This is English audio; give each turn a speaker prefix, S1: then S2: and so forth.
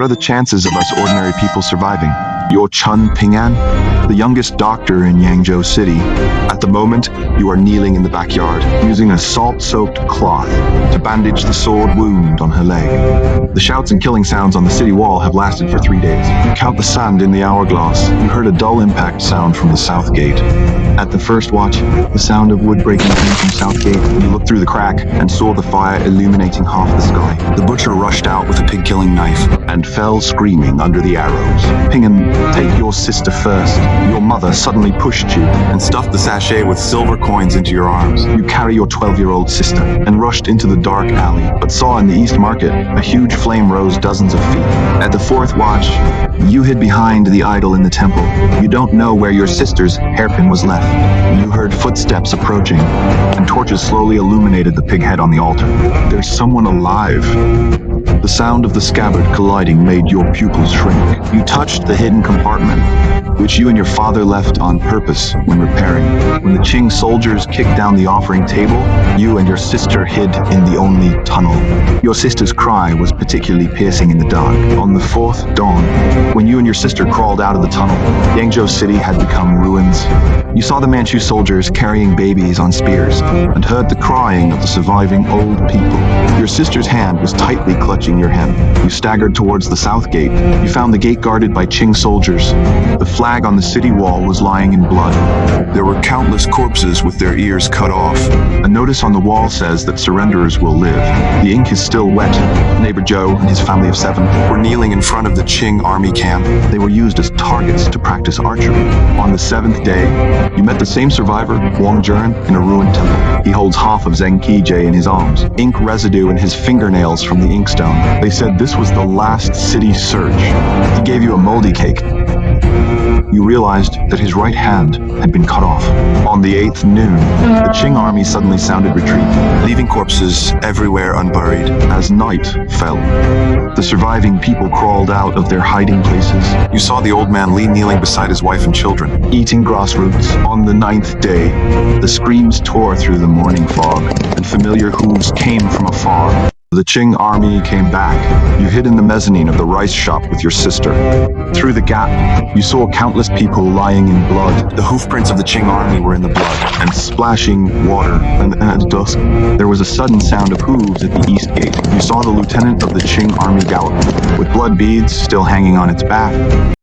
S1: What are the chances of us ordinary people surviving? You're Chun Pingan, the youngest doctor in Yangzhou City. At the moment, you are kneeling in the backyard, using a salt-soaked cloth to bandage the sword wound on her leg. The shouts and killing sounds on the city wall have lasted for 3 days. You count the sand in the hourglass. You heard a dull impact sound from the south gate. At the first watch, the sound of wood breaking came from south gate. You looked through the crack and saw the fire illuminating half the sky. The butcher rushed out with a pig-killing knife and fell screaming under the arrows. Pingan, take your sister first. Your mother suddenly pushed you and stuffed the sachet with silver coins into your arms. You carry your 12-year-old sister and rushed into the dark alley, but saw in the East Market a huge flame rose dozens of feet. At the fourth watch, you hid behind the idol in the temple. You don't know where your sister's hairpin was left. You heard footsteps approaching, and torches slowly illuminated the pig head on the altar. There's someone alive. The sound of the scabbard colliding made your pupils shrink. You touched the hidden compartment, which you and your father left on purpose when repairing. When the Qing soldiers kicked down the offering table, you and your sister hid in the only tunnel. Your sister's cry was particularly piercing in the dark. On the fourth dawn, when you and your sister crawled out of the tunnel, Yangzhou City had become ruins. You saw the Manchu soldiers carrying babies on spears and heard the crying of the surviving old people. Your sister's hand was tightly clutching your hem. You staggered towards the south gate. You found the gate guarded by Qing soldiers. The flag on the city wall was lying in blood. There were countless corpses with their ears cut off. A notice on the wall says that surrenderers will live. The ink is still wet. Neighbor Joe and his family of 7 were kneeling in front of the Qing army camp. They were used as targets to practice archery. On the 7th day, you met the same survivor, Wang Jern, in a ruined temple. He holds half of Zheng Qijie in his arms, ink residue in his fingernails from the inkstone. They said this was the last city search. He gave you a moldy cake. You realized that his right hand had been cut off. On the 8th noon, the Qing army suddenly sounded retreat, leaving corpses everywhere unburied. As night fell, the surviving people crawled out of their hiding places. You saw the old man Li kneeling beside his wife and children, eating grass roots. On the 9th day, the screams tore through the morning fog, and familiar hooves came from afar. The Qing army came back. You hid in the mezzanine of the rice shop with your sister. Through the gap, you saw countless people lying in blood. The hoofprints of the Qing army were in the blood and splashing water. And at dusk, there was a sudden sound of hooves at the east gate. You saw the lieutenant of the Qing army gallop, with blood beads still hanging on its back.